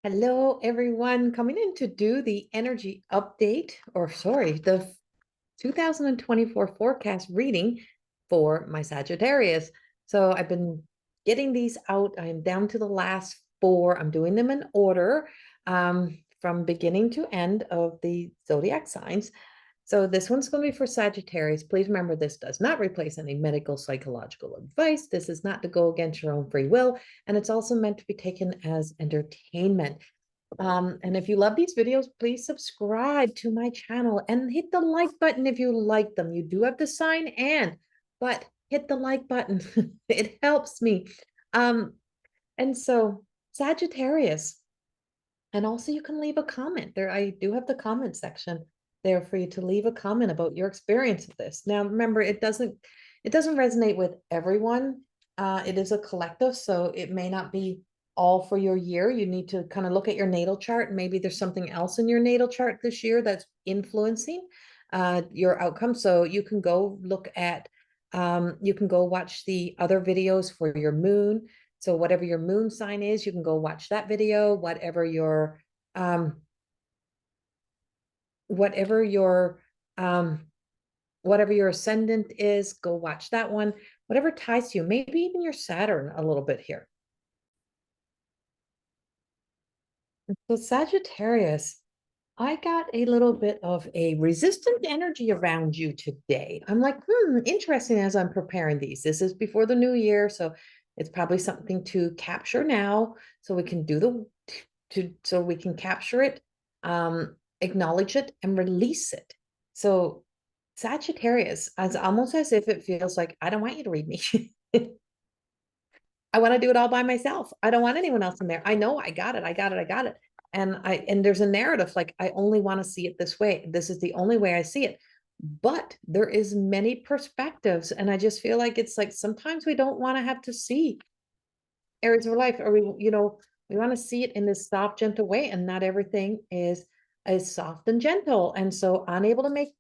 Hello, everyone. Coming in to do the energy update, or sorry, the 2024 forecast reading for my Sagittarius. So I've been getting these out. I'm down to the last four. I'm doing them in order from beginning to end of the zodiac signs. So this one's going to be for Sagittarius. Please remember, this does not replace any medical psychological advice. This is not to go against your own free will, and it's also meant to be taken as entertainment. And if you love these videos, please subscribe to my channel and hit the like button if you like them. You do have to sign in, but hit the like button. It helps me. Um, and so Sagittarius, and also you can leave a comment there. I do have the comment section there for you to leave a comment about your experience of this. Now, remember, it doesn't resonate with everyone. It is a collective, so it may not be all for your year. You need to kind of look at your natal chart. Maybe there's something else in your natal chart this year that's influencing your outcome. So you can go look at, you can go watch the other videos for your moon. So whatever your moon sign is, you can go watch that video. Whatever your whatever your ascendant is, go watch that one. Whatever ties to you, maybe even your Saturn a little bit here. So Sagittarius, I got a little bit of a resistant energy around you today. I'm like, interesting as I'm preparing these. This is before the new year, so it's probably something to capture now so we can do so we can capture it, acknowledge it, and release it. So Sagittarius, as almost as if it feels like, I don't want you to read me. I want to do it all by myself. I don't want anyone else in there. I know I got it. I got it. I got it. And there's a narrative like, I only want to see it this way. This is the only way I see it. But there is many perspectives. And I just feel like it's like sometimes we don't want to have to see areas of life, or we want to see it in this soft, gentle way. And not everything is soft and gentle. And so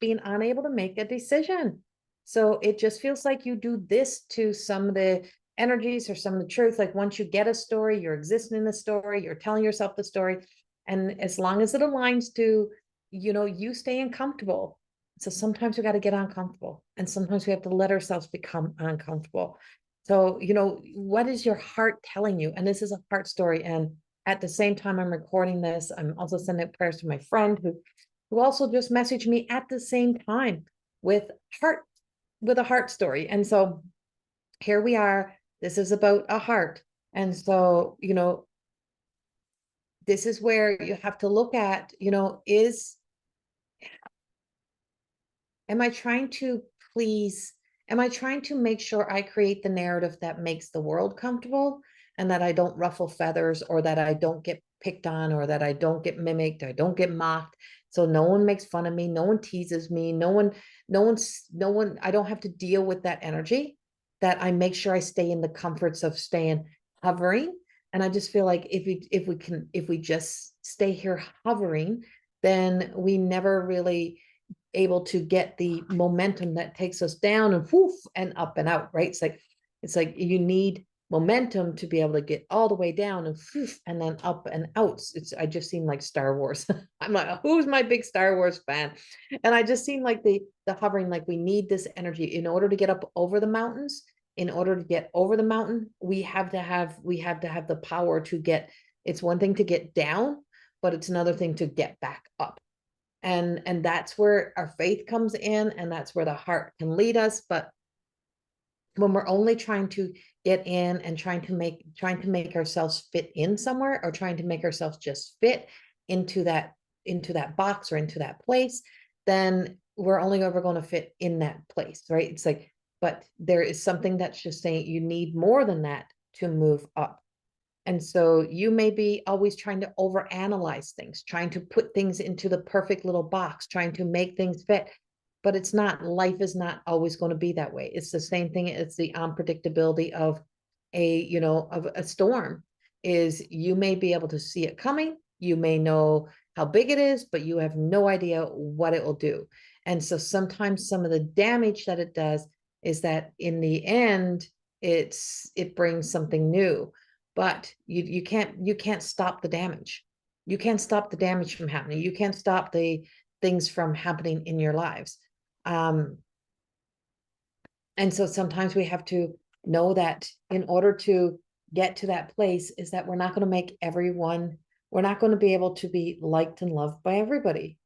being unable to make a decision. So it just feels like you do this to some of the energies or some of the truth. Like once you get a story, you're existing in the story, you're telling yourself the story. And as long as it aligns to, you staying comfortable. So sometimes we got to get uncomfortable, and sometimes we have to let ourselves become uncomfortable. So, what is your heart telling you? And this is a heart story. And at the same time I'm recording this, I'm also sending prayers to my friend who also just messaged me at the same time with heart, with a heart story. And so here we are. This is about a heart. And so, this is where you have to look at, am I trying to please? Am I trying to make sure I create the narrative that makes the world comfortable, and that I don't ruffle feathers, or that I don't get picked on, or that I don't get mimicked, I don't get mocked? So no one makes fun of me, no one teases me, no one, I don't have to deal with that energy, that I make sure I stay in the comforts of staying hovering. And I just feel like if we just stay here hovering, then we never really able to get the momentum that takes us down and whoof and up and out, right? It's like you need momentum to be able to get all the way down and whoof, and then up and out. I just seem like Star Wars. I'm like, who's my big Star Wars fan? And I just seem like the hovering, like we need this energy in order to get up over the mountains. In order to get over the mountain, we have to have the power to get. It's one thing to get down, but it's another thing to get back up. And that's where our faith comes in, and that's where the heart can lead us. But when we're only trying to get in and trying to make ourselves fit in somewhere, or trying to make ourselves just fit into that box or into that place, then we're only ever going to fit in that place, right? It's like, but there is something that's just saying you need more than that to move up. And so you may be always trying to overanalyze things, trying to put things into the perfect little box, trying to make things fit. But it's not, life is not always going to be that way. It's the same thing. It's the unpredictability of of a storm. Is you may be able to see it coming. You may know how big it is, but you have no idea what it will do. And so sometimes some of the damage that it does is that in the end, it brings something new. But you can't stop the damage. You can't stop the damage from happening. You can't stop the things from happening in your lives. And so sometimes we have to know that in order to get to that place is that we're not going to make everyone, we're not going to be able to be liked and loved by everybody.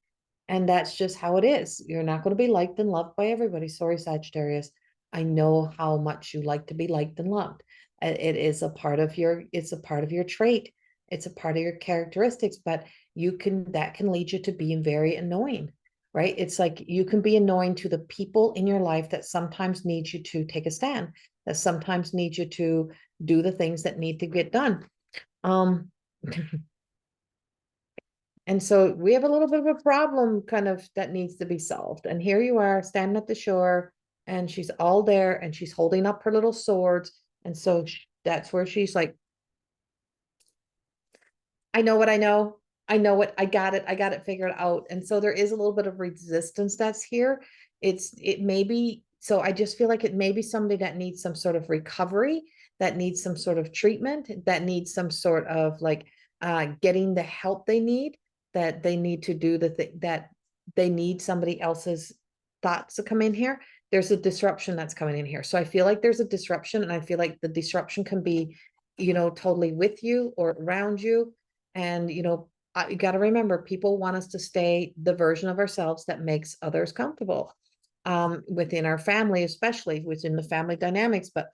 And that's just how it is. You're not going to be liked and loved by everybody. Sorry, Sagittarius. I know how much you like to be liked and loved. It is a part of your, it's a part of your trait. It's a part of your characteristics, but that can lead you to being very annoying, right? It's like you can be annoying to the people in your life that sometimes need you to take a stand, that sometimes need you to do the things that need to get done. Um, And so we have a little bit of a problem kind of that needs to be solved. And here you are standing at the shore and she's all there and she's holding up her little swords. And so that's where she's like, I know what I know. I know what I got it. I got it figured out. And so there is a little bit of resistance that's here. It may be, so I just feel like it may be somebody that needs some sort of recovery, that needs some sort of treatment, that needs some sort of like getting the help they need, that they need to do the thing that they need somebody else's thoughts to come in here. There's a disruption that's coming in here. So I feel like there's a disruption, and I feel like the disruption can be, totally with you or around you. And, you got to remember, people want us to stay the version of ourselves that makes others comfortable, within our family, especially within the family dynamics. But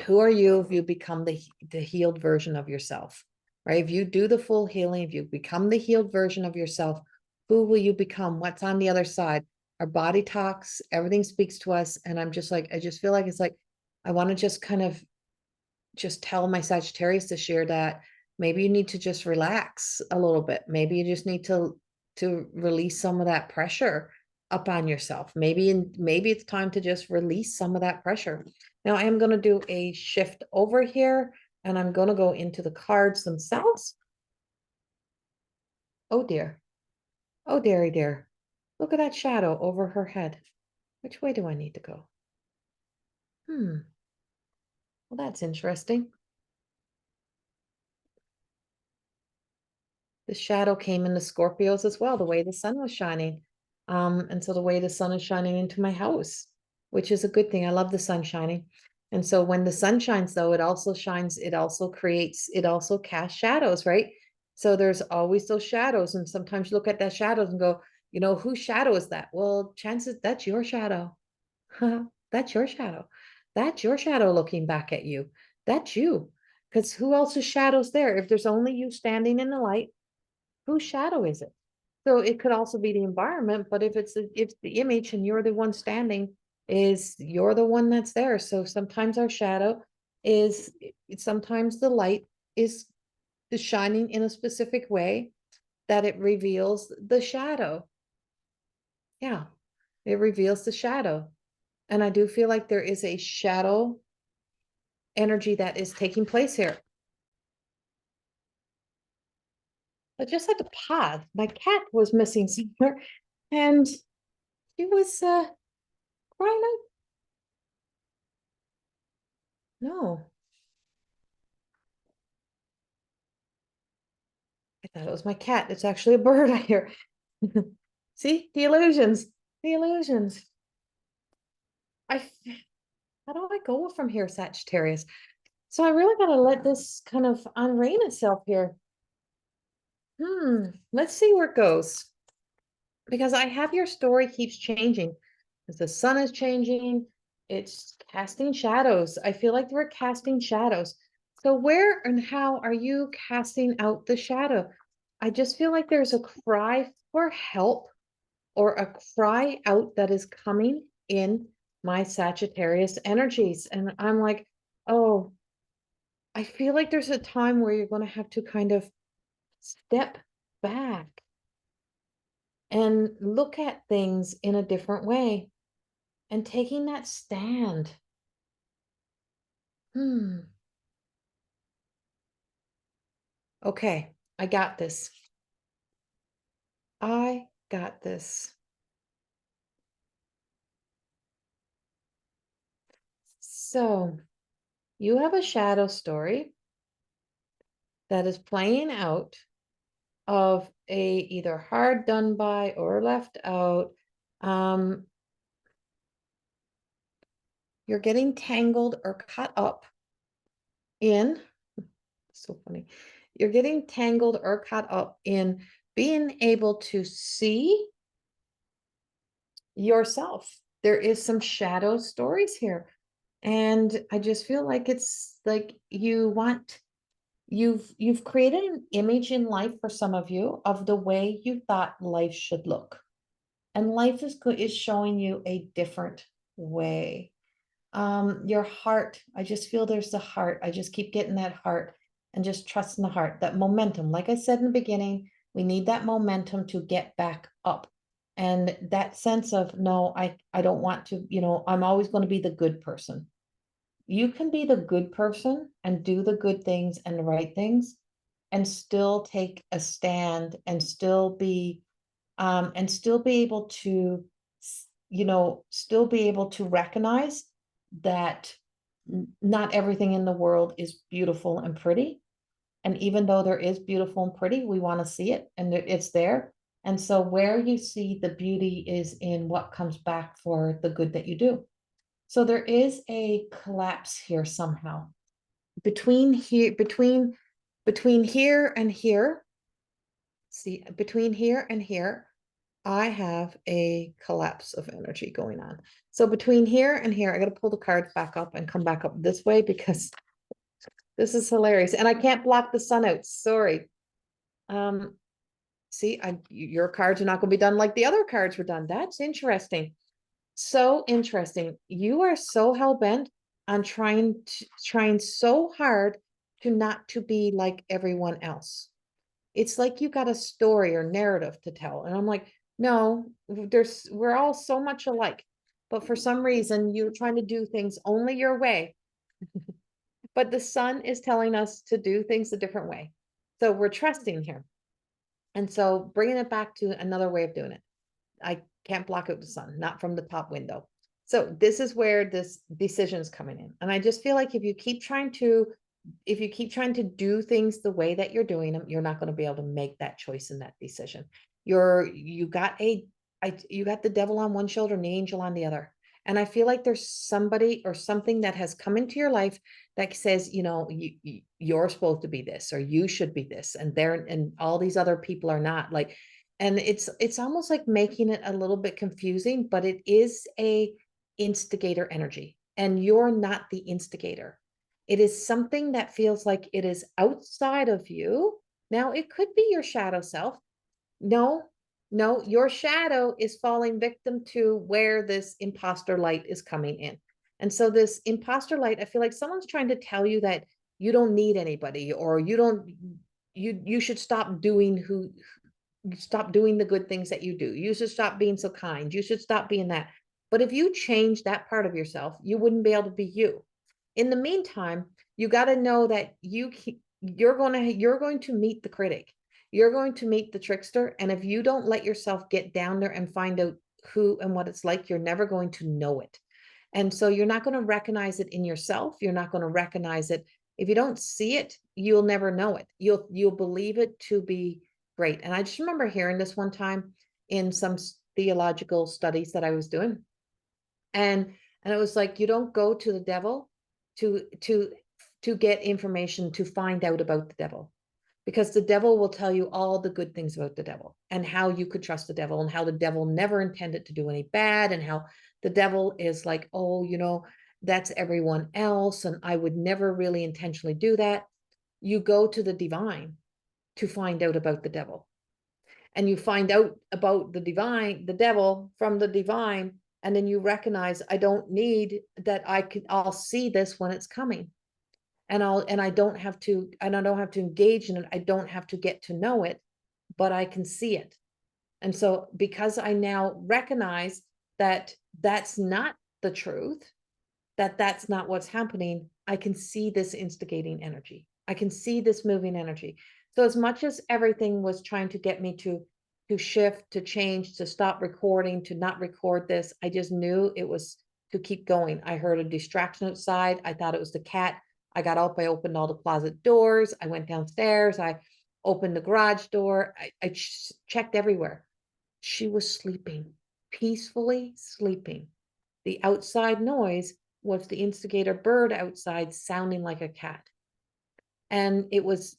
who are you if you become the healed version of yourself, right? If you do the full healing, if you become the healed version of yourself, who will you become? What's on the other side? Our body talks, everything speaks to us. And I'm just like, I just feel like it's like, I want to just kind of just tell my Sagittarius this year that maybe you need to just relax a little bit. Maybe you just need to release some of that pressure up on yourself. Maybe it's time to just release some of that pressure. Now I am going to do a shift over here and I'm going to go into the cards themselves. Oh dear. Oh dearie dear. Look at that shadow over her head. Which way do I need to go? Well, that's interesting. The shadow came into Scorpios as well, the way the sun was shining. And so the way the sun is shining into my house, which is a good thing. I love the sun shining. And so when the sun shines, though, it also shines, it also creates, it also casts shadows, right? So there's always those shadows. And sometimes you look at that shadows and go, whose shadow is that? Well, chances that's your shadow. That's your shadow. That's your shadow looking back at you. That's you. Because who else's shadow's there? If there's only you standing in the light, whose shadow is it? So it could also be the environment, but if the image and you're the one standing, you're the one that's there. So sometimes our shadow is, sometimes the light is shining in a specific way that it reveals the shadow. Yeah, it reveals the shadow. And I do feel like there is a shadow energy that is taking place here. I just had to pause. My cat was missing somewhere and she was crying out. No, I thought it was my cat. It's actually a bird I hear. See, the illusions, the illusions. I, how do I go from here, Sagittarius? So I really got to let this kind of unrain itself here. Let's see where it goes. Because I have your story keeps changing. As the sun is changing, it's casting shadows. I feel like we're casting shadows. So where and how are you casting out the shadow? I just feel like there's a cry for help or a cry out that is coming in my Sagittarius energies. And I'm like, oh, I feel like there's a time where you're going to have to kind of step back and look at things in a different way and taking that stand. Okay, I got this. I got this. So you have a shadow story that is playing out of a either hard done by or left out. You're getting tangled or caught up in, so funny. You're getting tangled or caught up in being able to see yourself. There is some shadow stories here. And I just feel like it's like you've created an image in life for some of you of the way you thought life should look. And life is showing you a different way. Your heart, I just feel there's the heart. I just keep getting that heart and just trust in the heart, that momentum. Like I said in the beginning, we need that momentum to get back up. And that sense of, no, I don't want to, I'm always going to be the good person. You can be the good person and do the good things and the right things and still take a stand and still be able to, still be able to recognize that not everything in the world is beautiful and pretty. And even though there is beautiful and pretty, we want to see it and it's there. And so where you see the beauty is in what comes back for the good that you do. So there is a collapse here somehow between here and here. See, between here and here, I have a collapse of energy going on. So between here and here, I got to pull the cards back up and come back up this way because this is hilarious. And I can't block the sun out. Sorry. See, your cards are not going to be done like the other cards were done. That's interesting. So interesting. You are so hell-bent on trying so hard to not to be like everyone else. It's like you got a story or narrative to tell. And I'm like, no, we're all so much alike. But for some reason, you're trying to do things only your way. But the sun is telling us to do things a different way. So we're trusting here. And so bringing it back to another way of doing it. I can't block out the sun, not from the top window. So this is where this decision is coming in. And I just feel like if you keep trying to do things the way that you're doing them, you're not going to be able to make that choice and that decision. You got the devil on one shoulder and the angel on the other. And I feel like there's somebody or something that has come into your life that says, you're supposed to be this, or you should be this, and all these other people are not, like, and it's almost like making it a little bit confusing, but it is a instigator energy, and you're not the instigator. It is something that feels like it is outside of you. Now, it could be your shadow self. No, no, your shadow is falling victim to where this imposter light is coming in. And so this imposter light, I feel like someone's trying to tell you that you don't need anybody, or you should stop doing the good things that you do. You should stop being so kind. You should stop being that. But if you change that part of yourself, you wouldn't be able to be you. In the meantime, you got to know that you're going to meet the critic. You're going to meet the trickster. And if you don't let yourself get down there and find out who and what it's like, you're never going to know it. And so you're not going to recognize it in yourself. You're not going to recognize it. If you don't see it, you'll never know it. You'll believe it to be great. And I just remember hearing this one time in some theological studies that I was doing. And it was like, you don't go to the devil to get information to find out about the devil, because the devil will tell you all the good things about the devil and how you could trust the devil and how the devil never intended to do any bad, and how the devil is like, oh, that's everyone else, and I would never really intentionally do that. You go to the divine to find out about the devil, and you find out about the devil from the divine, and then you recognize, I don't need that. I'll see this when it's coming, and I don't have to engage in it. I don't have to get to know it, but I can see it. And so because I now recognize that that's not the truth, that's not what's happening, I can see this instigating energy. I can see this moving energy. So as much as everything was trying to get me to shift, to change, to stop recording, to not record this, I just knew it was to keep going. I heard a distraction outside. I thought it was the cat. I got up, I opened all the closet doors. I went downstairs. I opened the garage door. I checked everywhere. She was sleeping, peacefully sleeping. The outside noise was the instigator bird outside sounding like a cat. And it was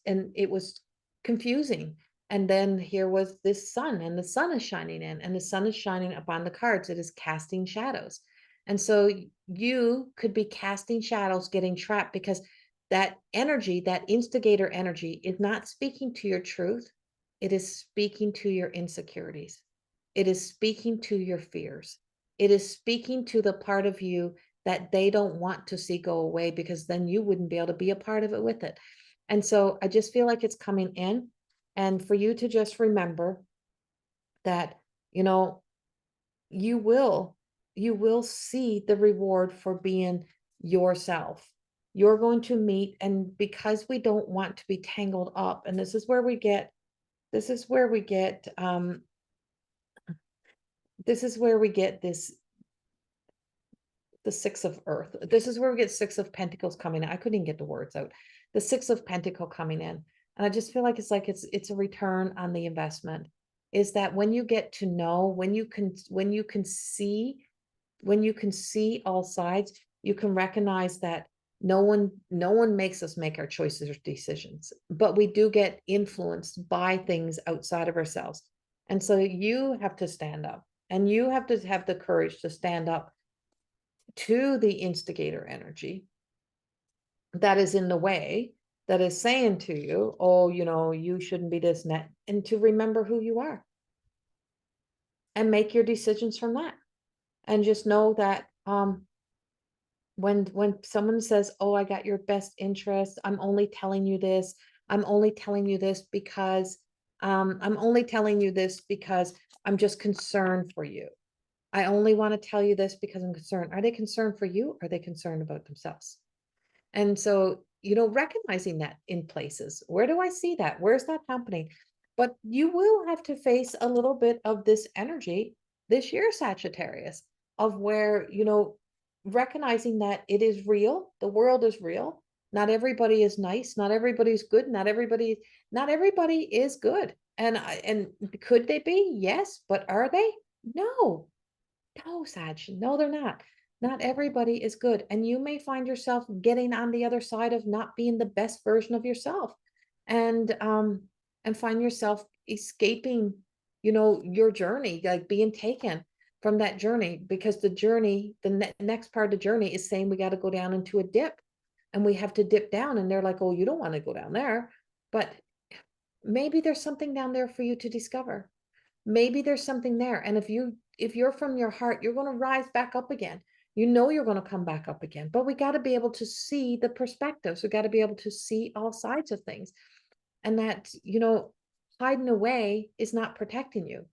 confusing. And then here was this sun, and the sun is shining in, and the sun is shining upon the cards. It is casting shadows. And so you could be casting shadows, getting trapped, because that energy, that instigator energy, is not speaking to your truth. It is speaking to your insecurities. It is speaking to your fears. It is speaking to the part of you that they don't want to see go away, because then you wouldn't be able to be a part of it with it. And so I just feel like it's coming in, and for you to just remember that, you know, you will see the reward for being yourself. You're going to meet, and because we don't want to be tangled up, and this is where we get this is where we get this, the Six of Earth. This is where we get Six of Pentacles coming in. I couldn't even get the words out. The Six of Pentacle coming in. And I just feel like it's a return on the investment. Is that when you get to know, when you can see all sides, you can recognize that no one makes us make our choices or decisions, but we do get influenced by things outside of ourselves. And so you have to stand up, and you have to have the courage to stand up to the instigator energy that is in the way, that is saying to you, oh, you know, you shouldn't be this and that, and to remember who you are and make your decisions from that. And just know that when someone says, oh, I got your best interest, I'm only telling you this, I'm only telling you this because I'm just concerned for you. I only want to tell you this because I'm concerned. Are they concerned for you? Or are they concerned about themselves? And so, you know, recognizing that in places, where do I see that? Where's that happening? But you will have to face a little bit of this energy this year, Sagittarius, of where, you know, recognizing that it is real. The world is real. Not everybody is nice. Not everybody's good. Not everybody is good. And could they be? Yes. But are they? No. No, Sag, no, they're not. Not everybody is good. And you may find yourself getting on the other side of not being the best version of yourself. And find yourself escaping, you know, your journey, like being taken from that journey, because the journey, the next part of the journey is saying we got to go down into a dip, and we have to dip down. And they're like, oh, you don't want to go down there. But maybe there's something down there for you to discover. Maybe there's something there. And if you're from your heart, you're going to rise back up again. You know you're going to come back up again. But we got to be able to see the perspectives. We got to be able to see all sides of things. And that, you know, hiding away is not protecting you.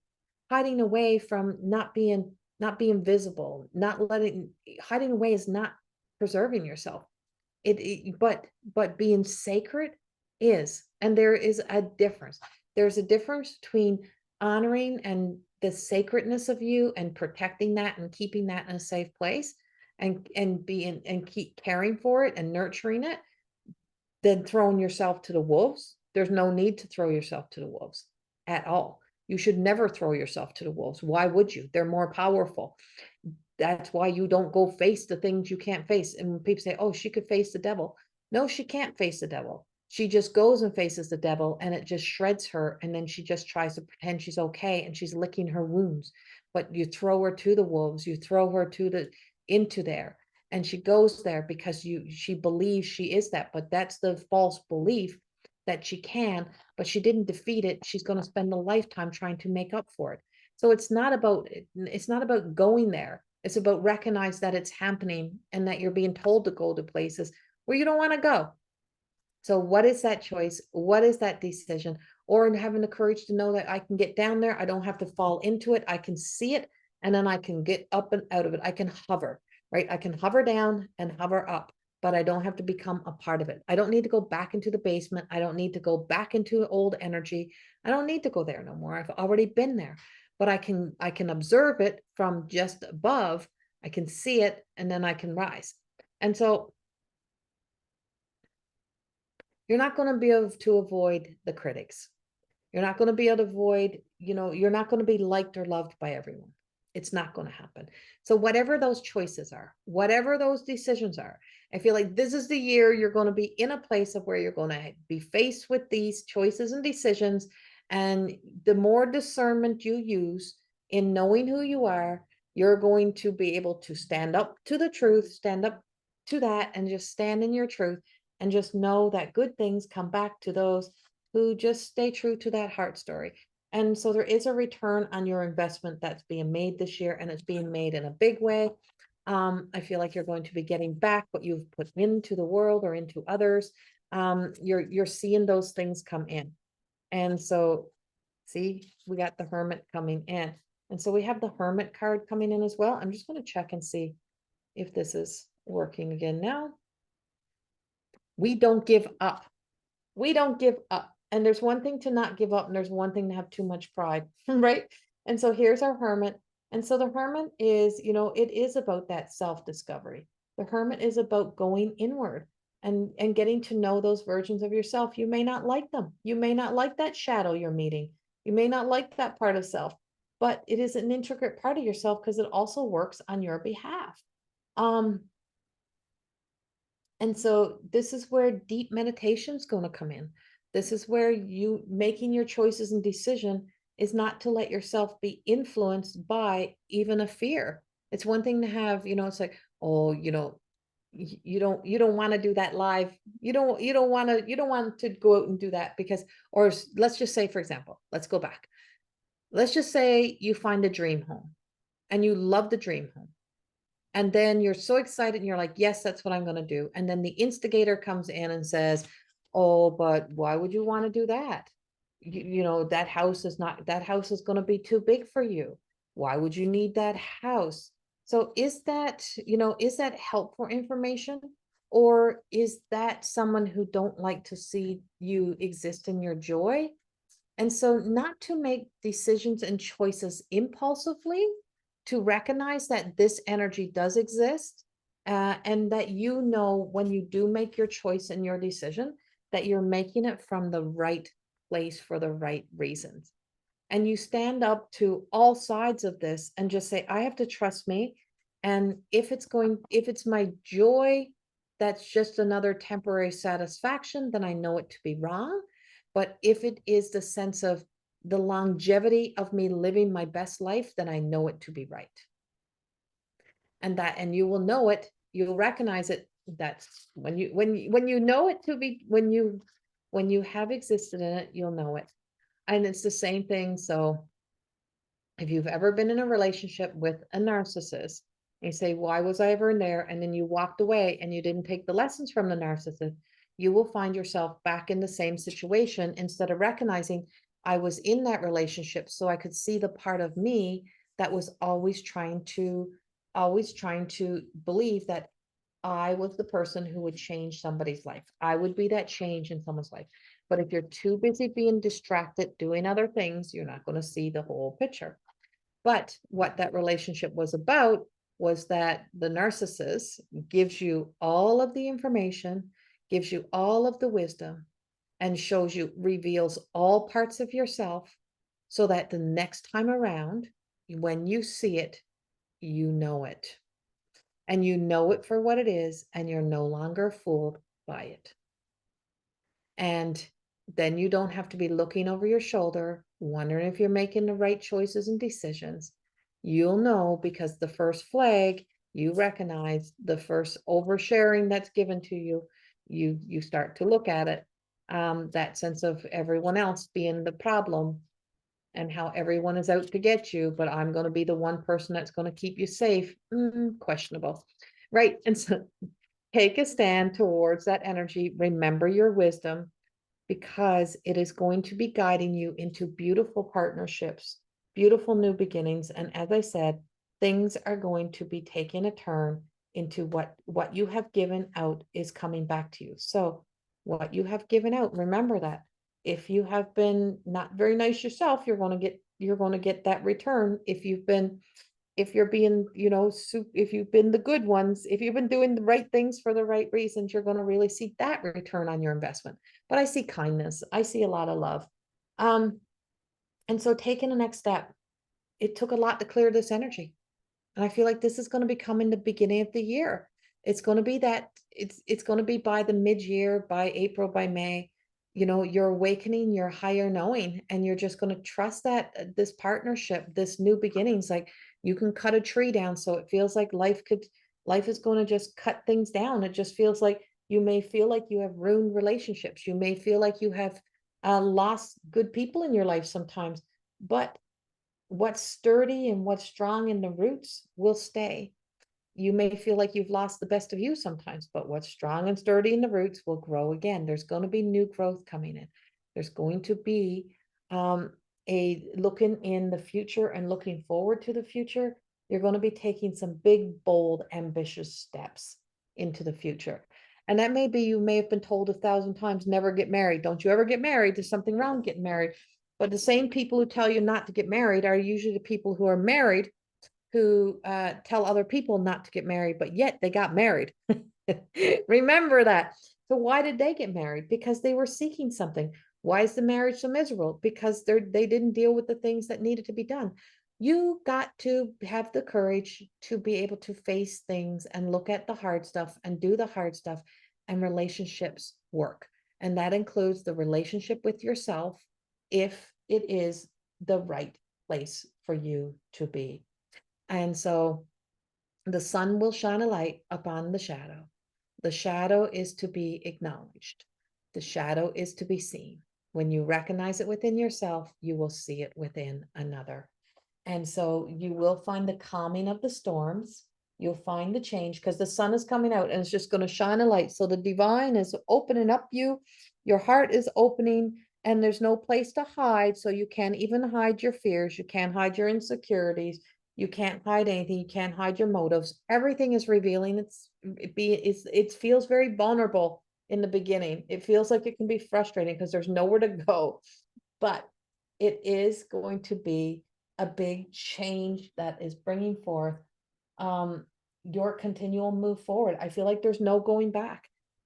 Hiding away from not being visible, hiding away is not preserving yourself. But being sacred is. And there is a difference. There's a difference between honoring and the sacredness of you and protecting that and keeping that in a safe place, and keep caring for it and nurturing it, than throwing yourself to the wolves. There's no need to throw yourself to the wolves at all. You should never throw yourself to the wolves. Why would you? They're more powerful. That's why you don't go face the things you can't face. And when people say, oh, she could face the devil. No, she can't face the devil. She just goes and faces the devil, and it just shreds her. And then she just tries to pretend she's okay, and she's licking her wounds. But you throw her to the wolves, you throw her into there. And she goes there because she believes she is that, but that's the false belief that she can, but she didn't defeat it. She's going to spend a lifetime trying to make up for it. So it's not about going there. It's about recognize that it's happening, and that you're being told to go to places where you don't want to go. So what is that choice? What is that decision? Or having the courage to know that I can get down there. I don't have to fall into it. I can see it, and then I can get up and out of it. I can hover, right? I can hover down and hover up, but I don't have to become a part of it. I don't need to go back into the basement. I don't need to go back into old energy. I don't need to go there no more. I've already been there. But I can observe it from just above. I can see it, and then I can rise. And so You're not going to be able to avoid the critics. You're not going to be able to avoid, you're not going to be liked or loved by everyone. It's not going to happen. So whatever those choices are, whatever those decisions are, I feel like this is the year you're going to be in a place of where you're going to be faced with these choices and decisions. And the more discernment you use in knowing who you are, you're going to be able to stand up to the truth, stand up to that, and just stand in your truth, and just know that good things come back to those who just stay true to that heart story. And so there is a return on your investment that's being made this year, and it's being made in a big way. I feel like you're going to be getting back what you've put into the world or into others. You're seeing those things come in. And so, see, we got the Hermit coming in. And so we have the Hermit card coming in as well. I'm just going to check and see if this is working again now. We don't give up. We don't give up. And there's one thing to not give up, and there's one thing to have too much pride, right? And so here's our Hermit. And so the Hermit is, it is about that self-discovery. The Hermit is about going inward and getting to know those versions of yourself. You may not like them. You may not like that shadow you're meeting. You may not like that part of self, but it is an intricate part of yourself because it also works on your behalf. And so this is where deep meditation is going to come in. This is where you making your choices and decision is not to let yourself be influenced by even a fear. It's one thing to have, it's like, oh, you don't want to do that live. You don't want to go out and do that because, or let's just say, for example, let's go back. Let's just say you find a dream home and you love the dream home. And then you're so excited and you're like, yes, that's what I'm going to do. And then the instigator comes in and says, oh, but why would you want to do that? That house is going to be too big for you. Why would you need that house? So is that helpful information? Or is that someone who don't like to see you exist in your joy? And so not to make decisions and choices impulsively, to recognize that this energy does exist, and that when you do make your choice and your decision, that you're making it from the right place for the right reasons. And you stand up to all sides of this and just say, I have to trust me. And if it's my joy, that's just another temporary satisfaction, then I know it to be wrong. But if it is the sense of the longevity of me living my best life, then I know it to be right. And you will know it, you'll recognize it. That's when you know it to be, when you have existed in it, you'll know it. And it's the same thing. So if you've ever been in a relationship with a narcissist, and you say, why was I ever in there? And then you walked away and you didn't take the lessons from the narcissist, you will find yourself back in the same situation, instead of recognizing I was in that relationship so I could see the part of me that was always trying to believe that I was the person who would change somebody's life. I would be that change in someone's life. But if you're too busy being distracted, doing other things, you're not going to see the whole picture. But what that relationship was about was that the narcissist gives you all of the information, gives you all of the wisdom, and reveals all parts of yourself, so that the next time around, when you see it, you know it. And you know it for what it is, and you're no longer fooled by it. And then you don't have to be looking over your shoulder, wondering if you're making the right choices and decisions. You'll know, because the first flag you recognize, the first oversharing that's given to you, you start to look at it. That sense of everyone else being the problem and how everyone is out to get you, but I'm going to be the one person that's going to keep you safe. Questionable, right? And so take a stand towards that energy. Remember your wisdom, because it is going to be guiding you into beautiful partnerships, beautiful new beginnings. And as I said, things are going to be taking a turn into what you have given out is coming back to you. So what you have given out, remember that. If you have been not very nice yourself, you're going to get that return. If you've been if you're being, if you've been the good ones, if you've been doing the right things for the right reasons, you're going to really see that return on your investment. But I see kindness. I see a lot of love. And so taking the next step, it took a lot to clear this energy. And I feel like this is going to be coming the beginning of the year. It's going to be that it's going to be by the mid-year, by April, by May, you're awakening your higher knowing, and you're just going to trust that this partnership, this new beginnings, like you can cut a tree down. So it feels like life is going to just cut things down. It just feels like you may feel like you have ruined relationships. You may feel like you have lost good people in your life sometimes, but what's sturdy and what's strong in the roots will stay. You may feel like you've lost the best of you sometimes, but what's strong and sturdy in the roots will grow again. There's going to be new growth coming in. There's going to be a looking in the future and looking forward to the future. You're going to be taking some big, bold, ambitious steps into the future. And that may be, you may have been told 1,000 times, never get married. Don't you ever get married. There's something wrong getting married. But the same people who tell you not to get married are usually the people who are married, who tell other people not to get married, but yet they got married. Remember that. So why did they get married? Because they were seeking something. Why is the marriage so miserable? Because they didn't deal with the things that needed to be done. You got to have the courage to be able to face things and look at the hard stuff and do the hard stuff, and relationships work. And that includes the relationship with yourself, if it is the right place for you to be. And so the sun will shine a light upon the shadow. The shadow is to be acknowledged. The shadow is to be seen. When you recognize it within yourself, you will see it within another. And so you will find the calming of the storms. You'll find the change, because the sun is coming out and it's just going to shine a light. So the divine is opening up you. Your heart is opening, and there's no place to hide. So you can't even hide your fears. You can't hide your insecurities. You can't hide anything. You can't hide your motives. Everything is revealing. It feels very vulnerable in the beginning. It feels like it can be frustrating because there's nowhere to go, but it is going to be a big change that is bringing forth your continual move forward. I feel like there's no going back.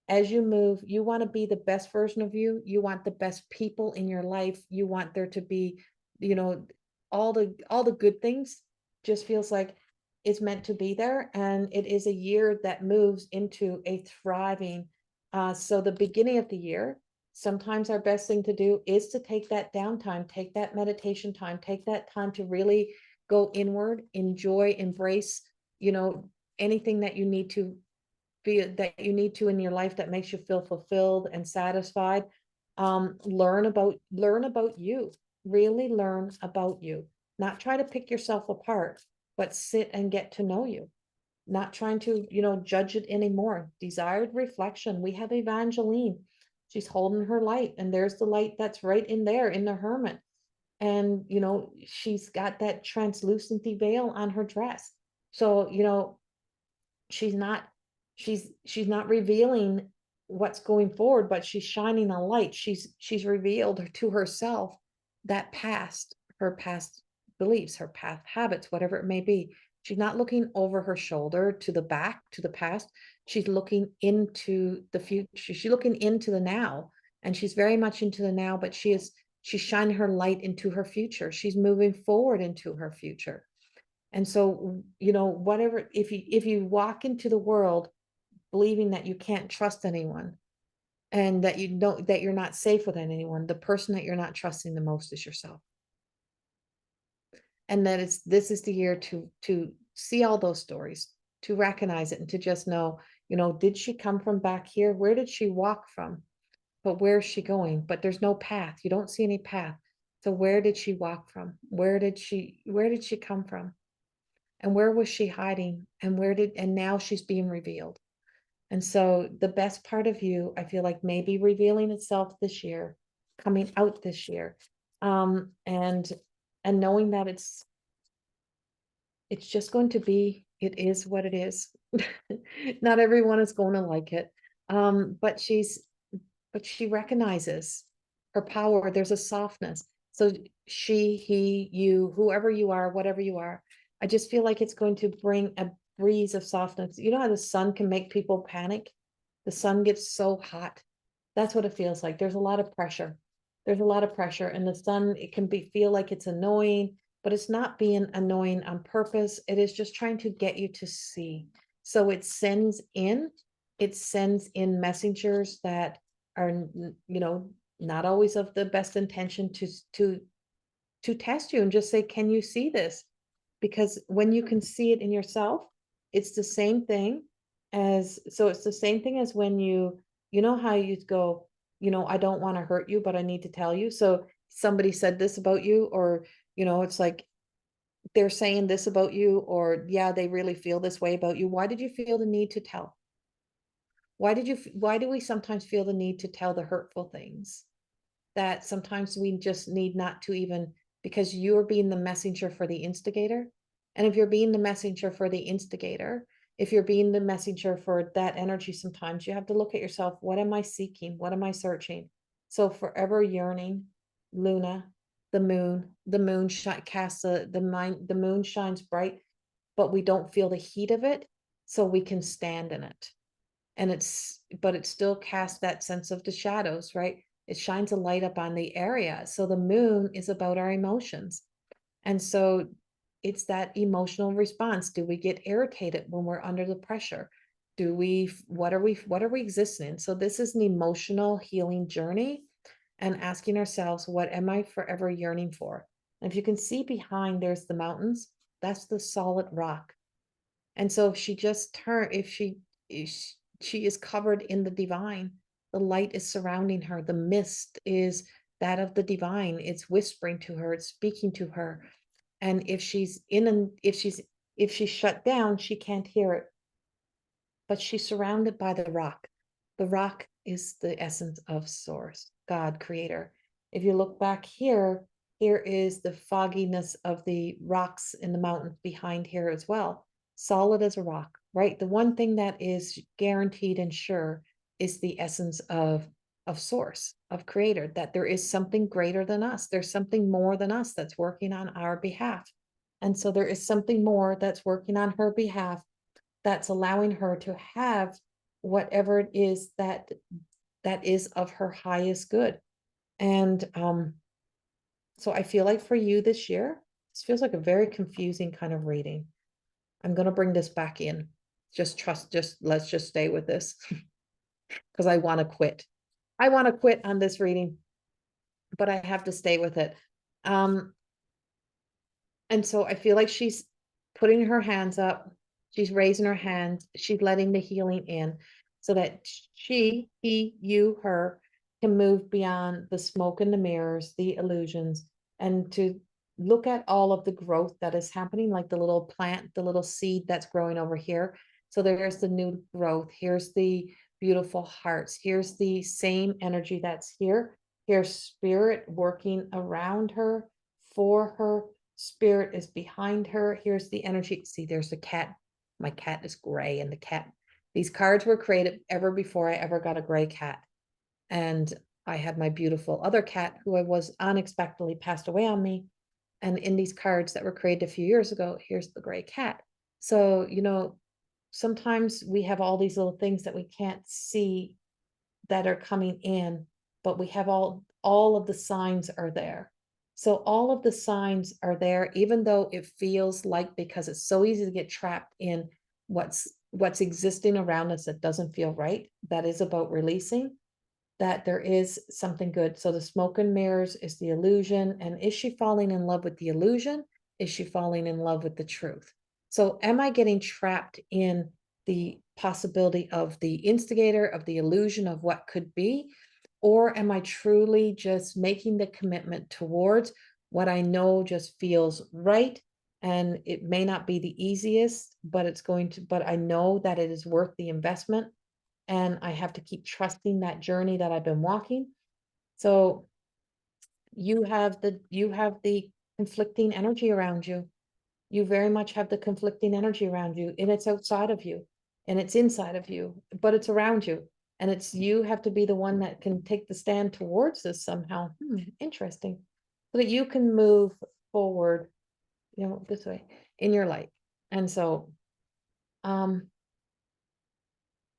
As you move, you want to be the best version of you. You want the best people in your life. You want there to be, you know, all the good things. Just feels like it's meant to be there. And it is a year that moves into a thriving. So the beginning of the year, sometimes our best thing to do is to take that downtime, take that meditation time, take that time to really go inward, enjoy, embrace, anything that you need to feel, that you need to in your life that makes you feel fulfilled and satisfied. Learn about you, really learn about you, not try to pick yourself apart, but sit and get to know you, not trying to, judge it anymore. Desired reflection. We have Evangeline. She's holding her light, and there's the light that's right in there in the hermit. And, she's got that translucency veil on her dress. So, she's not, she's not revealing what's going forward, but she's shining a light. She's revealed to herself that her past beliefs, her past habits, whatever it may be. She's not looking over her shoulder to the back, to the past. She's looking into the future. She's looking into the now, and she's very much into the now, but she's shining her light into her future. She's moving forward into her future. And so, whatever, if you walk into the world believing that you can't trust anyone, and that that you're not safe with anyone, the person that you're not trusting the most is yourself. And that this is the year to see all those stories, to recognize it, and to just know, did she come from back here? Where did she walk from? But where is she going? But there's no path. You don't see any path. So where did she walk from? Where did she come from? And where was she hiding? And now she's being revealed. And so the best part of you, I feel like, may be revealing itself this year, coming out this year. And knowing that it's just going to be, it is what it is. Not everyone is going to like it. But she recognizes her power. There's a softness. So she, he, you, whoever you are, whatever you are, I just feel like it's going to bring a breeze of softness. You know how the sun can make people panic? The sun gets so hot. That's what it feels like. There's a lot of pressure. There's a lot of pressure, and the sun, it can be feel like it's annoying, but it's not being annoying on purpose. It is just trying to get you to see. So it sends in messengers that are, not always of the best intention to test you and just say, can you see this? Because when you can see it in yourself, it's the same thing it's the same thing as when you know how you go, I don't want to hurt you, but I need to tell you. So somebody said this about you, or, it's like they're saying this about you, or yeah, they really feel this way about you. Why did you feel the need to tell? Why do we sometimes feel the need to tell the hurtful things? That sometimes we just need not to even, because you're being the messenger for the instigator. And if you're being the messenger for the instigator, if you're being the messenger for that energy, sometimes you have to look at yourself. What am I seeking? What am I searching? So forever yearning, Luna, the moon casts the moon shines bright, but we don't feel the heat of it. So we can stand in it. And but it still casts that sense of the shadows, right? It shines a light up on the area. So the moon is about our emotions. And so it's that emotional response. Do we get irritated when we're under the pressure? What are we existing in? So this is an emotional healing journey, and asking ourselves, what am I forever yearning for? And if you can see behind, there's the mountains, that's the solid rock. And so if she just if she is covered in the divine, the light is surrounding her, the mist is that of the divine, it's whispering to her, it's speaking to her. And if she's in an if she's shut down, she can't hear it, but she's surrounded by the rock. The rock is the essence of source, God, creator. If you look back here, here is the fogginess of the rocks in the mountains behind here as well. Solid as a rock, right? The one thing that is guaranteed and sure is the essence of source, of creator, that there is something greater than us. There's something more than us that's working on our behalf. And so there is something more that's working on her behalf, that's allowing her to have whatever it is that is of her highest good. And so I feel like for you this year, this feels like a very confusing kind of reading. I'm going to bring this back in. Let's just stay with this because I want to quit. I want to quit on this reading, but I have to stay with it. And so I feel like she's putting her hands up, she's raising her hands, she's letting the healing in so that she, he, you, her can move beyond the smoke and the mirrors, the illusions, and to look at all of the growth that is happening, like the little plant, the little seed that's growing over here. So there's the new growth. Here's the beautiful hearts. Here's the same energy that's here. Here's spirit working around her, for her. Spirit is behind her. Here's the energy. See, there's the cat. My cat is gray, and these cards were created ever before I ever got a gray cat. And I had my beautiful other cat who I was unexpectedly passed away on me. And in these cards that were created a few years ago, here's the gray cat. So, sometimes we have all these little things that we can't see that are coming in, but we have all of the signs are there. So all of the signs are there, even though it feels like, because it's so easy to get trapped in what's existing around us that doesn't feel right. That is about releasing, that there is something good. So the smoke and mirrors is the illusion. And is she falling in love with the illusion? Is she falling in love with the truth? So am I getting trapped in the possibility of the instigator, of the illusion of what could be? Or am I truly just making the commitment towards what I know just feels right? And it may not be the easiest, but but I know that it is worth the investment. And I have to keep trusting that journey that I've been walking. So you have the conflicting energy around you. You very much have the conflicting energy around you, and it's outside of you, and it's inside of you, but it's around you. And it's, you have to be the one that can take the stand towards this somehow. Interesting. So that you can move forward, this way. in your light. And so,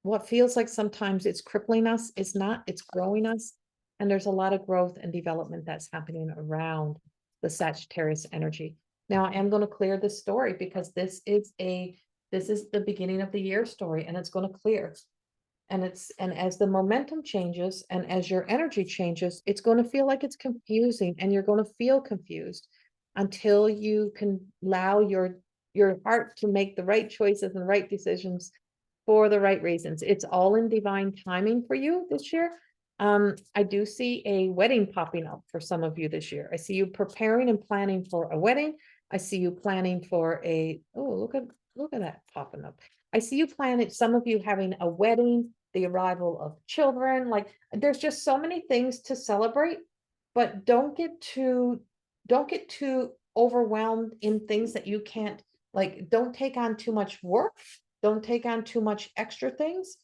what feels like sometimes it's crippling us, it's not, it's growing us. And there's a lot of growth and development that's happening around the Sagittarius energy. Now I am going to clear this story because this is the beginning of the year story, and it's going to clear. And as the momentum changes and as your energy changes, it's going to feel like it's confusing, and you're going to feel confused until you can allow your heart to make the right choices and right decisions for the right reasons. It's all in divine timing for you this year. I do see a wedding popping up for some of you this year. I see you preparing and planning for a wedding. I see you planning for look at that popping up. I see you planning, some of you having a wedding, the arrival of children. Like, there's just so many things to celebrate, but don't get too overwhelmed in things that you can't, like, don't take on too much work. Don't take on too much extra things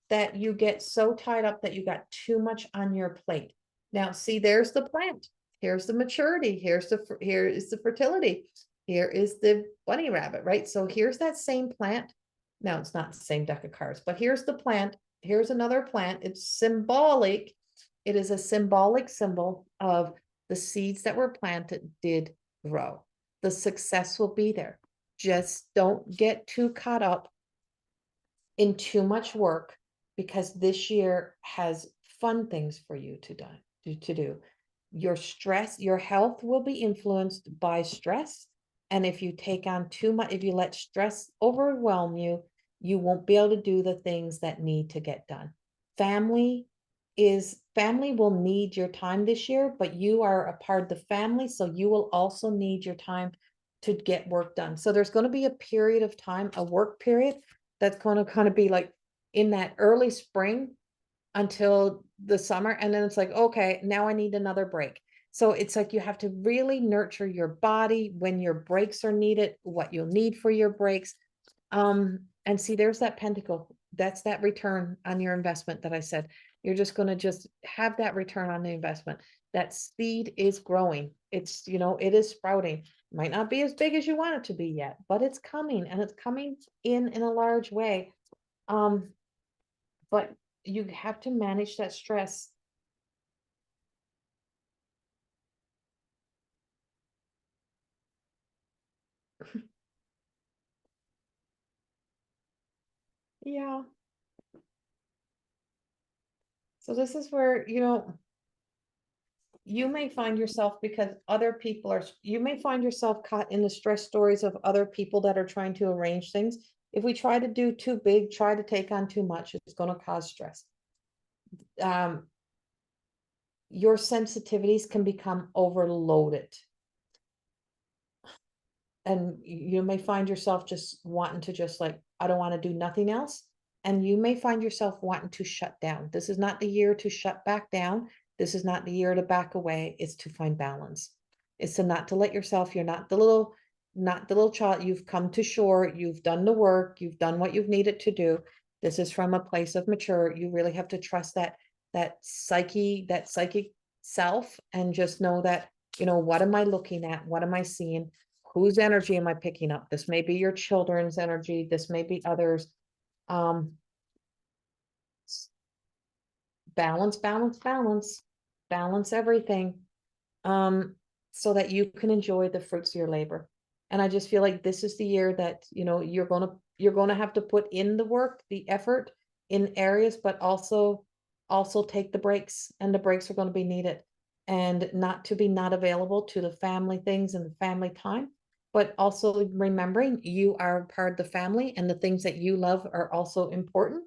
that you get so tied up that you got too much on your plate. Now, see, there's the plant. Here's the maturity. Here is the fertility. Here is the bunny rabbit, right? So here's that same plant. Now, it's not the same deck of cards, but here's the plant. Here's another plant. It's symbolic. It is a symbolic symbol of the seeds that were planted did grow. The success will be there. Just don't get too caught up in too much work, because this year has fun things for you to do. Your stress, your health will be influenced by stress. And if you take on too much, if you let stress overwhelm you, you won't be able to do the things that need to get done. Family will need your time this year, but you are a part of the family, so you will also need your time to get work done. So there's going to be a period of time, a work period, that's going to kind of be like in that early spring until the summer. And then it's like, okay, now I need another break. So it's like you have to really nurture your body when your breaks are needed, what you'll need for your breaks. And see, there's that pentacle. That's that return on your investment that I said. You're just going to just have that return on the investment. That seed is growing. It's, it is sprouting. Might not be as big as you want it to be yet, but it's coming, and it's coming in a large way. But you have to manage that stress. Yeah. So this is where, you may find yourself, because you may find yourself caught in the stress stories of other people that are trying to arrange things. If we try to do too big, try to take on too much, it's going to cause stress. Your sensitivities can become overloaded. And you may find yourself just wanting to just like, I don't want to do nothing else. And you may find yourself wanting to shut down. This is not the year to shut back down. This is not the year to back away. It's to find balance. It's to not to let yourself, you're not the little child. You've come to shore. You've done the work. You've done what you've needed to do. This is from a place of mature. You really have to trust that psychic self, and just know that, what am I looking at? What am I seeing? Whose energy am I picking up? This may be your children's energy. This may be others. Balance, balance, balance, balance everything. So that you can enjoy the fruits of your labor. And I just feel like this is the year that, you're going to have to put in the work, the effort in areas, but also take the breaks, and the breaks are going to be needed, and not to be not available to the family things and the family time, but also remembering you are part of the family, and the things that you love are also important.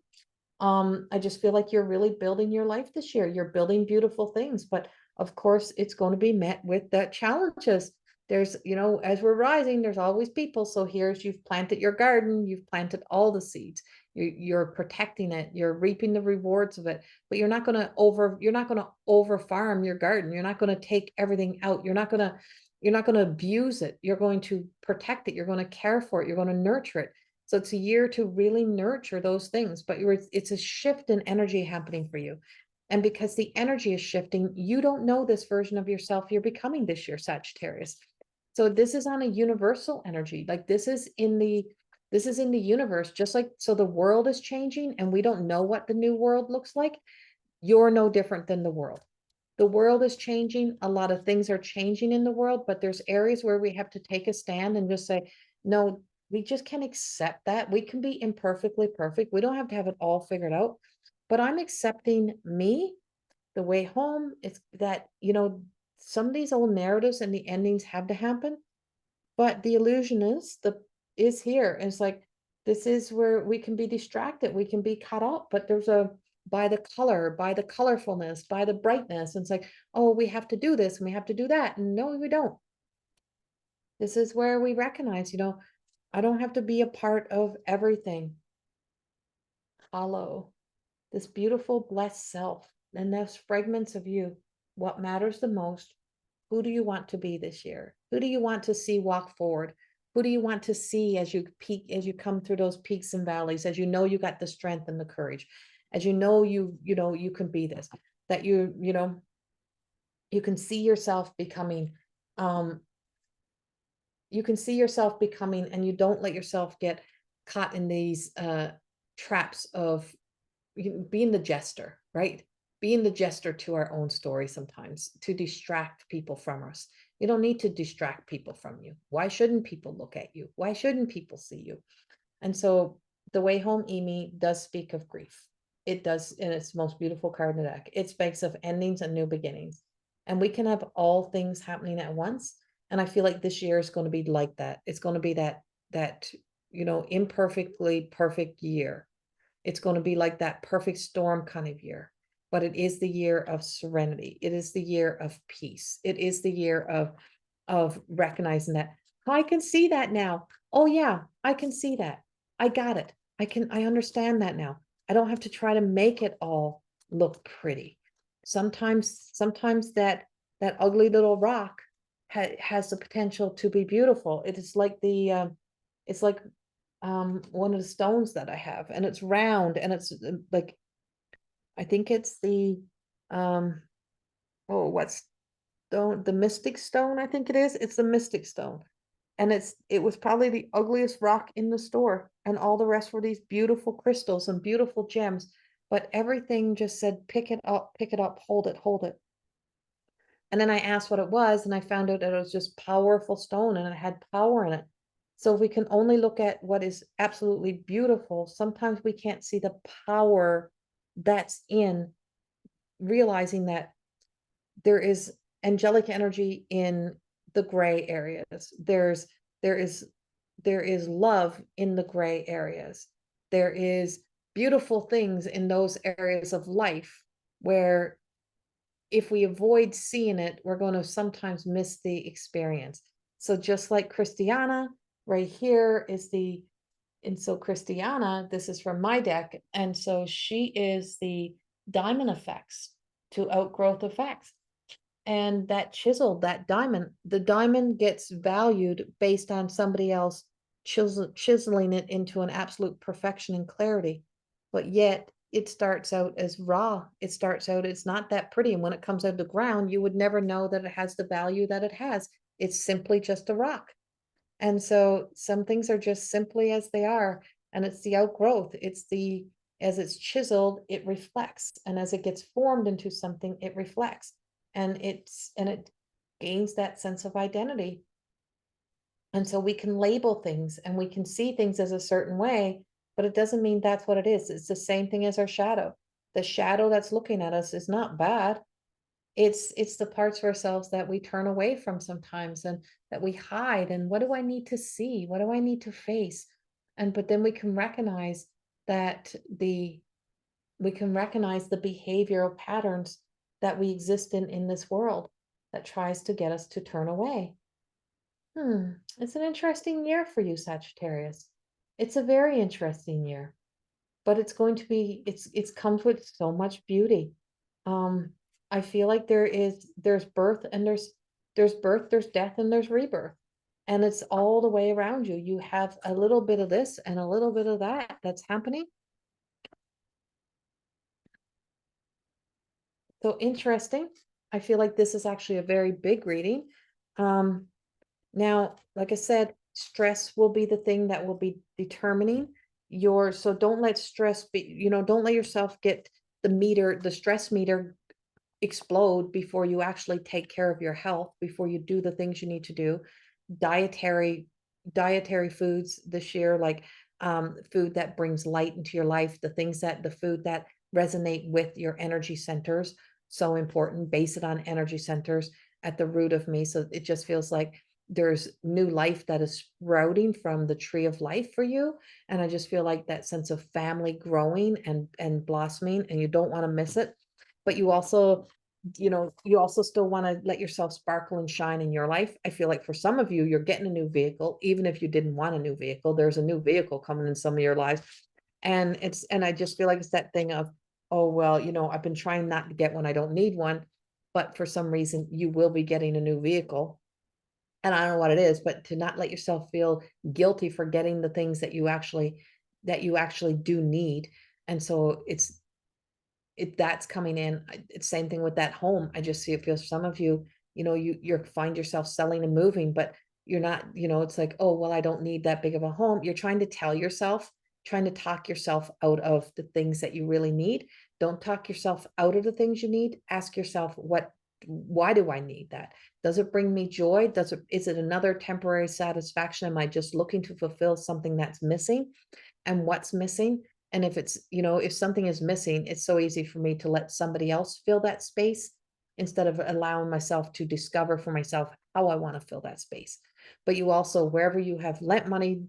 I just feel like you're really building your life this year. You're building beautiful things, but of course it's going to be met with the challenges. There's, as we're rising, there's always people. So you've planted your garden, you've planted all the seeds, you're protecting it, you're reaping the rewards of it, but you're not going to over farm your garden. You're not going to take everything out. You're not going to abuse it. You're going to protect it. You're going to care for it. You're going to nurture it. So it's a year to really nurture those things, but it's a shift in energy happening for you. And because the energy is shifting, you don't know this version of yourself you're becoming this year, Sagittarius. So this is on a universal energy. Like this is in the universe, just like, so the world is changing and we don't know what the new world looks like. You're no different than the world. The world is changing. A lot of things are changing in the world, but there's areas where we have to take a stand and just say, no, we just can't accept that. We can be imperfectly perfect. We don't have to have it all figured out. But I'm accepting me, the way home. It's that, some of these old narratives and the endings have to happen, but the illusion is here. And it's like, this is where we can be distracted, we can be caught up, but there's a, by the color, by the colorfulness, by the brightness. And it's like, oh, we have to do this and we have to do that. And no, we don't. This is where we recognize, I don't have to be a part of everything. Hollow, this beautiful, blessed self, and those fragments of you, what matters the most. Who do you want to be this year? Who do you want to see walk forward? Who do you want to see as you peak, as you come through those peaks and valleys, as you know you got the strength and the courage, as you can be this, that you can see yourself becoming, um, and you don't let yourself get caught in these traps of being the jester, right? Being the jester to our own story sometimes to distract people from us. You don't need to distract people from you. Why shouldn't people look at you? Why shouldn't people see you? And so the way home, Amy, does speak of grief. It does, in its most beautiful card in the deck. It speaks of endings and new beginnings. And we can have all things happening at once. And I feel like this year is going to be like that. It's going to be that imperfectly perfect year. It's going to be like that perfect storm kind of year. But it is the year of serenity. It is the year of peace. It is the year of recognizing that, oh, I can see that now. Oh yeah, I can see that. I got it. I understand that now. I don't have to try to make it all look pretty. Sometimes that ugly little rock has the potential to be beautiful. It is like it's like one of the stones that I have, and it's round, and it's like, I think it's the um oh, what's stone, the mystic stone, I think it is. It's the mystic stone. And it was probably the ugliest rock in the store, and all the rest were these beautiful crystals and beautiful gems, but everything just said, pick it up, hold it. And then I asked what it was, and I found out that it was just powerful stone and it had power in it. So if we can only look at what is absolutely beautiful, sometimes we can't see the power that's in realizing that there is angelic energy in the gray areas. There is there is love in the gray areas. There is beautiful things in those areas of life where if we avoid seeing it, we're going to sometimes miss the experience. So just like Christiana, right here is and so Christiana, this is from my deck, and so she is the diamond effects to outgrowth effects. And that chiseled, that diamond, the diamond gets valued based on somebody else chiseling it into an absolute perfection and clarity. But yet it starts out as raw. It starts out, it's not that pretty. And when it comes out of the ground, you would never know that it has the value that it has. It's simply just a rock. And so some things are just simply as they are. And it's the outgrowth. As it's chiseled, it reflects. And as it gets formed into something, it reflects. And it gains that sense of identity. And so we can label things and we can see things as a certain way, but it doesn't mean that's what it is. It's the same thing as our shadow. The shadow that's looking at us is not bad. It's the parts of ourselves that we turn away from sometimes, and that we hide. And what do I need to see? What do I need to face? But then we can recognize that we can recognize the behavioral patterns that we exist in this world that tries to get us to turn away. It's an interesting year for you, Sagittarius. It's a very interesting year, but it's going to be, it's comes with so much beauty. Um, I feel like there's birth, and there's birth, there's death, and there's rebirth. And it's all the way around you. You have a little bit of this and a little bit of that that's happening. So interesting. I feel like this is actually a very big reading. Um, Now, like I said, stress will be the thing that will be determining your, so don't let stress be, don't let yourself get the stress meter explode before you actually take care of your health, before you do the things you need to do. Dietary dietary foods this year, like food that brings light into your life, the food that resonate with your energy centers, so important. Base it on energy centers at the root of me. So it just feels like there's new life that is sprouting from the tree of life for you. And I just feel like that sense of family growing and blossoming, and you don't want to miss it. But you also still want to let yourself sparkle and shine in your life. I feel like for some of you, you're getting a new vehicle. Even if you didn't want a new vehicle, there's a new vehicle coming in some of your lives. And I just feel like it's that thing of, oh, well, I've been trying not to get one. I don't need one. But for some reason, you will be getting a new vehicle. And I don't know what it is, but to not let yourself feel guilty for getting the things that you actually do need. And so that's coming in. It's same thing with that home. I just see it feels some of you, you find yourself selling and moving, but you're not, it's like, oh, well, I don't need that big of a home. You're trying to trying to talk yourself out of the things that you really need. Don't talk yourself out of the things you need. Ask yourself, why do I need that? Does it bring me joy? Is it another temporary satisfaction? Am I just looking to fulfill something that's missing? And what's missing? And if something is missing, it's so easy for me to let somebody else fill that space instead of allowing myself to discover for myself how I want to fill that space. But you also, wherever you have lent money,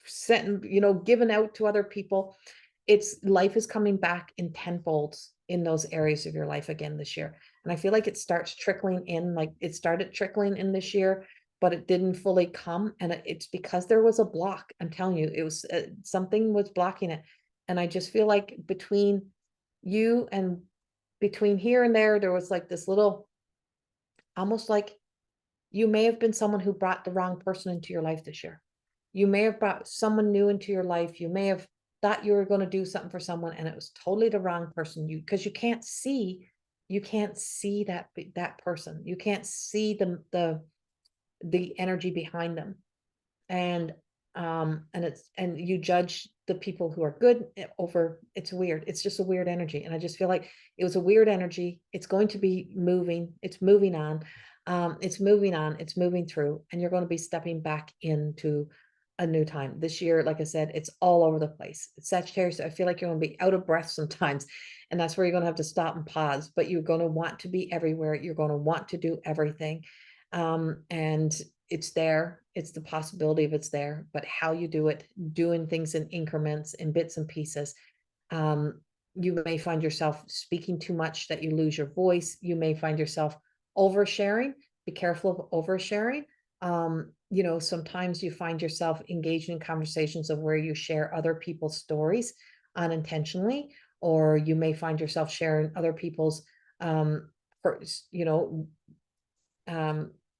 sent, given out to other people, it's life is coming back in tenfolds in those areas of your life again this year. And I feel like it starts trickling in, like it started trickling in this year, but it didn't fully come. And it's because there was a block. I'm telling you, it was something was blocking it. And I just feel like you and between here and there was like this little, almost like you may have been someone who brought the wrong person into your life this year. You may have brought someone new into your life. You may have thought you were going to do something for someone and it was totally the wrong person. Because you can't see that person. You can't see the energy behind them. And you judge the people who are good over. It's weird. It's just a weird energy. And I just feel like it was a weird energy. It's going to be moving. It's moving on. It's moving through, and you're going to be stepping back into a new time this year. Like I said, it's all over the place. It's Sagittarius. I feel like you're going to be out of breath sometimes, and that's where you're going to have to stop and pause, but you're going to want to be everywhere. You're going to want to do everything. And it's there. It's the possibility of it's there, but how you do it, doing things in increments, in bits and pieces. You may find yourself speaking too much that you lose your voice. You may find yourself oversharing. Be careful of oversharing. Sometimes you find yourself engaged in conversations of where you share other people's stories unintentionally, or you may find yourself sharing other people's for, you know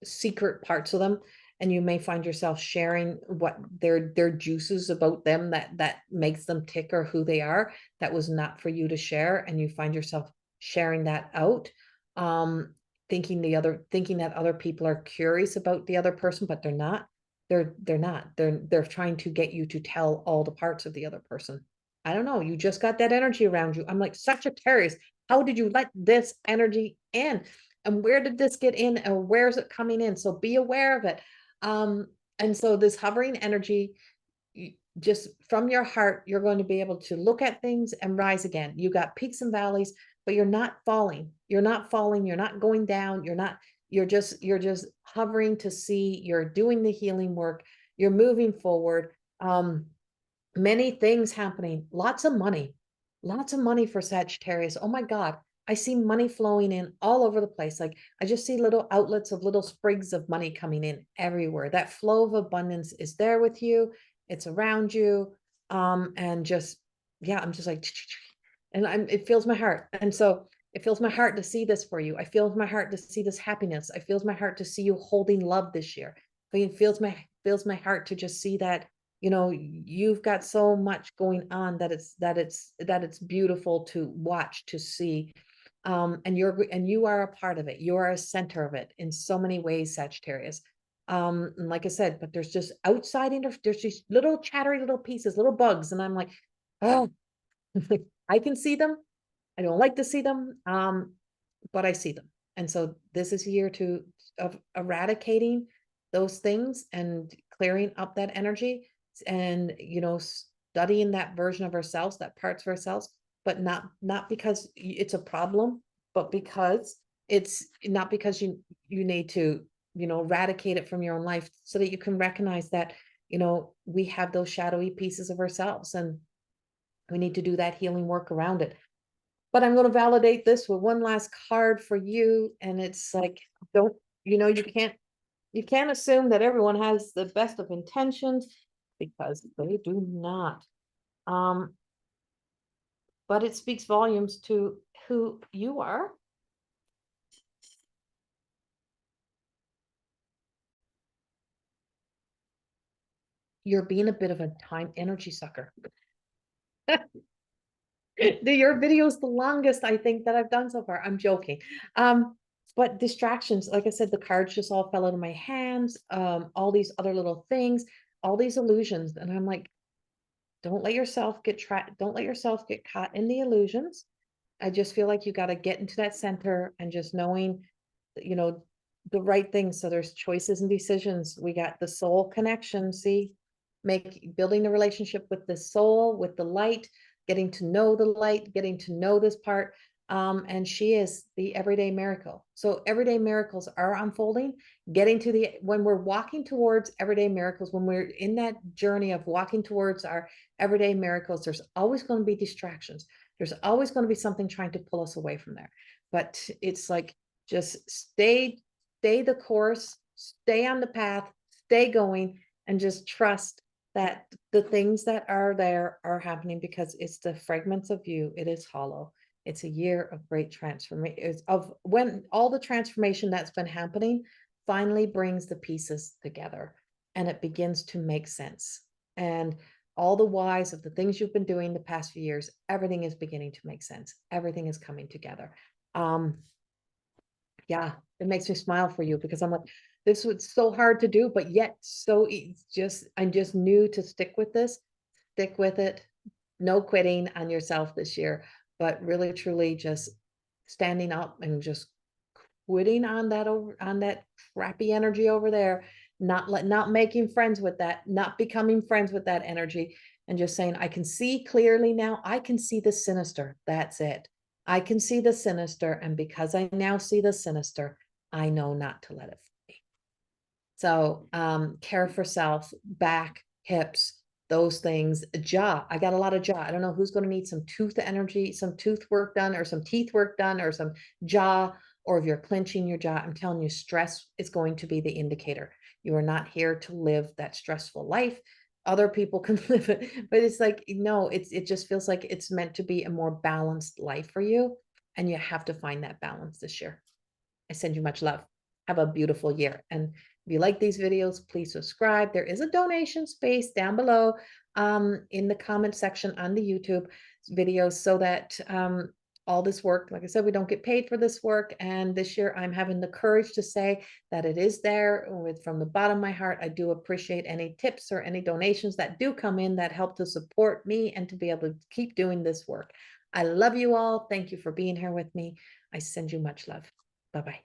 secret parts of them, and you may find yourself sharing what their juices about them that makes them tick or who they are, that was not for you to share, and you find yourself sharing that out, um thinking that other people are curious about the other person, but they're not. They're trying to get you to tell all the parts of the other person. I don't know, you just got that energy around you. I'm like, Sagittarius, how did you let this energy in? And where did this get in, and where is it coming in? So be aware of it. And so this hovering energy, just from your heart, you're going to be able to look at things and rise again. You got peaks and valleys, but you're not falling. You're not falling. You're not going down. You're just hovering to see. You're doing the healing work. You're moving forward. Many things happening, lots of money for Sagittarius. Oh my God. I see money flowing in all over the place. Like I just see little outlets of little sprigs of money coming in everywhere. That flow of abundance is there with you. It's around you. And just, yeah, I'm just like, and it fills my heart. And so it fills my heart to see this for you. I feel my heart to see this happiness. I feels my heart to see you holding love this year. It feels my heart to just see that you've got so much going on that it's beautiful to watch, to see. And you are a part of it. You are a center of it in so many ways, Sagittarius. And like I said, but there's just outside there's these little chattery little pieces, little bugs, and I'm like, oh, I can see them. I don't like to see them, but I see them. And so this is a year of eradicating those things and clearing up that energy, and studying that version of ourselves, that parts of ourselves, but not because it's a problem, but because it's not because you need to eradicate it from your own life, so that you can recognize that we have those shadowy pieces of ourselves, and we need to do that healing work around it. But I'm going to validate this with one last card for you. And it's like, don't, you can't assume that everyone has the best of intentions, because they do not. Um, but it speaks volumes to who you are. You're being a bit of a time energy sucker. Your video is the longest I think that I've done so far. I'm joking. But distractions, like I said, the cards just all fell out of my hands. All these other little things, all these illusions, and I'm like, don't let yourself get trapped. Don't let yourself get caught in the illusions. I just feel like you got to get into that center and just knowing, you know, the right things. So there's choices and decisions. We got the soul connection. See, building the relationship with the soul, with the light, getting to know the light, getting to know this part. And she is the everyday miracle. So everyday miracles are unfolding, when we're walking towards everyday miracles, when we're in that journey of walking towards our everyday miracles, there's always going to be distractions. There's always going to be something trying to pull us away from there. But it's like, just stay the course, stay on the path, stay going, and just trust that the things that are there are happening, because it's the fragments of you. It is hollow. It's a year of great transformation, of when all the transformation that's been happening finally brings the pieces together, and it begins to make sense. And all the whys of the things you've been doing the past few years, everything is beginning to make sense. Everything is coming together. Yeah, it makes me smile for you, because I'm like, this was so hard to do, but yet I just knew to stick with this, stick with it. No quitting on yourself this year, but really truly just standing up and just quitting on that crappy energy over there, not making friends with that, not becoming friends with that energy, and just saying, I can see clearly now. I can see the sinister. That's it. I can see the sinister, and because I now see the sinister, I know not to let it be. So care for self, back, hips, those things. Jaw, I got a lot of jaw. I don't know who's going to need some tooth energy, some tooth work done, or some teeth work done, or some jaw, or if you're clenching your jaw. I'm telling you, stress is going to be the indicator. You are not here to live that stressful life. Other people can live it, but it's like, no, it just feels like it's meant to be a more balanced life for you, and you have to find that balance this year. I send you much love. Have a beautiful year. And if you like these videos, please subscribe. There is a donation space down below in the comment section on the YouTube videos, so that all this work, like I said, we don't get paid for this work. And this year I'm having the courage to say that it is there from the bottom of my heart. I do appreciate any tips or any donations that do come in that help to support me and to be able to keep doing this work. I love you all. Thank you for being here with me. I send you much love. Bye-bye.